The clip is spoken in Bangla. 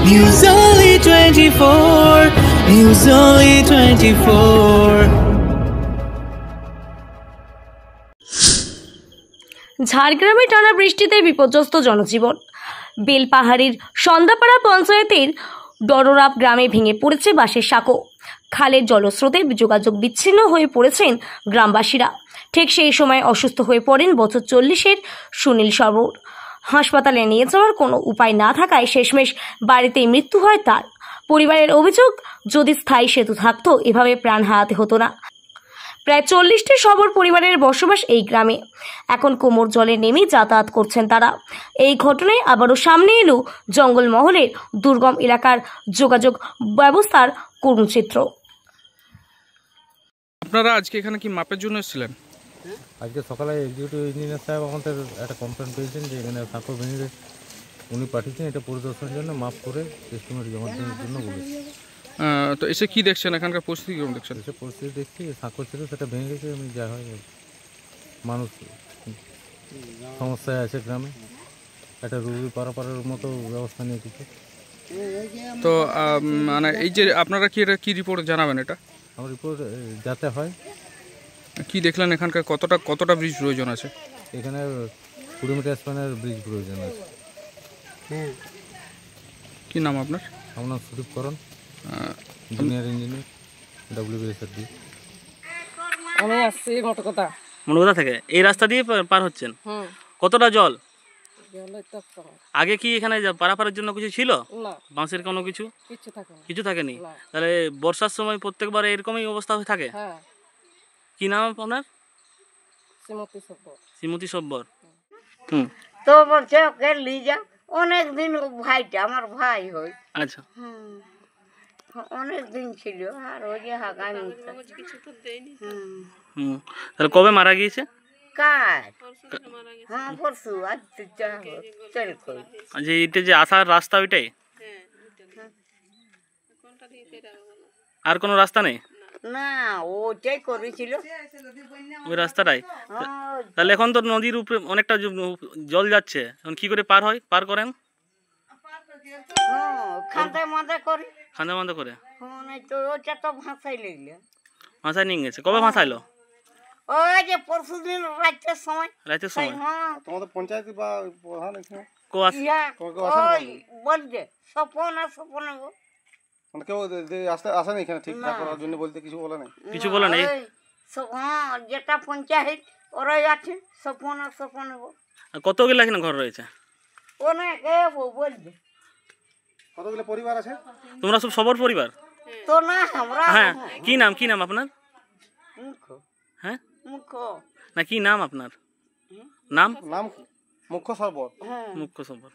News Only 24. News Only 24. ঝাড়গ্রামে টানা বৃষ্টিতে বিপর্যস্ত জনজীবন। বেলপাহাড়ির সন্ধ্যাপাড়া পঞ্চায়েতের ডররাপ গ্রামে ভেঙে পড়েছে বাঁশের সাঁকো। খালের জলস্রোতে যোগাযোগ বিচ্ছিন্ন হয়ে পড়েছেন গ্রামবাসীরা। ঠিক সেই সময় অসুস্থ হয়ে পড়েন বছর 40-এর সুনীল সরবর। হাসপাতালে নিয়ে যাওয়ার কোনো উপায় না থাকায় শেষমেশ বাড়িতেই মৃত্যু হয় তার। পরিবারের অভিযোগ, যদি স্থায়ী সেতু থাকতো এভাবে প্রাণ হারাতে হতো না। প্রায় 40টি সবর পরিবারের বসবাস এই গ্রামে। এখন কোমর জলে নেমে যাতায়াত করছেন তারা। এই ঘটনায় আবারও সামনে এলো জঙ্গলমহলের দুর্গম এলাকার যোগাযোগ ব্যবস্থার করুণ চিত্র। আপনারা আজকে এখানে কি মাপের জন্য এসেছিলেন? আজকে সকালে এক্সিকিউটিভ ইঞ্জিনিয়ার সাহেব আমাদের একটা কমপ্লেন পেয়েছেন যে এখানে সাঁকো ভেঙে গেছে। উনি পাঠিয়েছেন এটা পরিদর্শনের জন্য, মাপ করে এস্টিমেট জমা দেওয়ার জন্য বলেছে। তো এসে কি দেখছেন, এখানকার পরিস্থিতি কেমন দেখছেন? এসে পরিস্থিতি দেখছি, সাঁকো ছিল সেটা ভেঙে গেছে। এমনি যা হয়, মানুষ সমস্যায় আছে গ্রামে, একটা রুগী পারাপারের মতো ব্যবস্থা নিয়ে কিছু। তো মানে এই যে আপনারা কি এটা কি রিপোর্ট জানাবেন? এটা আমার রিপোর্ট যাতে হয়। কি দেখলেন এখানকার কতটা ব্রিজ প্রয়োজন আছে? এখানে 20 মিটার স্প্যানের ব্রিজ প্রয়োজন আছে। কি নাম আপনার? আমার নাম সুদীপ করণ, জুনিয়র ইঞ্জিনিয়ার, WBSRD। আমি আসছি মোটকথা থেকে। এই রাস্তা দিয়ে পার হচ্ছেন? কতটা জল? আগে কি এখানে পারাপারের জন্য কিছু ছিল? বাঁশের কোনো কিছু থাকেনি? তাহলে বর্ষার সময় প্রত্যেকবার এরকমই অবস্থা হয়ে থাকে? কি নাম আপনার? শ্রীমতী সব্বর। তো বলছে ওকে নিয়ে যাও। অনেকদিন ভাইটা আমার ভাই হয়। আচ্ছা, অনেক দিন ছিল। আর ওই যে হাগামি তাহলে কবে মারা গিয়েছে? কাজ, হ্যাঁ পরশু। আজ চল কই যে এটা যে আসার রাস্তা ওইটাই? আর কোনো রাস্তা নেই? না, ওটাই করেছিল ওই রাস্তাটাই। তাহলে এখন তো নদীর উপরে অনেকটা জল যাচ্ছে, এখন কি করে পার করেন? খান্দে মাদে করে। খান্দে মান্দে করে? তো ওটা তো ভাষাই লাগলো। ভাষায় নিয়ে গেছে? কবে ভাষাইলো? ওই যে পরশু দিন রাতের সময়। রাতের সময়? তোমাদের পঞ্চায়েত বা প্রধান এখানে বলছে স্বপন আর স্বপন মানে কেউ আসেনি এখানে ঠিকঠাক করার জন্য, বলতে কিছু বলে নাই? কিছু বলে নাই? হ্যাঁ, যেটা পঞ্চায়েত ওরাই আছে, স্বপন আর স্বপন। কতগুলো এখানে ঘর রয়েছে? অনেক বলছে। কতগুলো পরিবার আছে? তোমরা সব সবর পরিবার তো? না, আমরা। হ্যাঁ, কি নাম আপনার? হ্যাঁ, মুখ্য। না কি নাম আপনার? নাম মুখ্য সরবর। মুখ্য সরবর।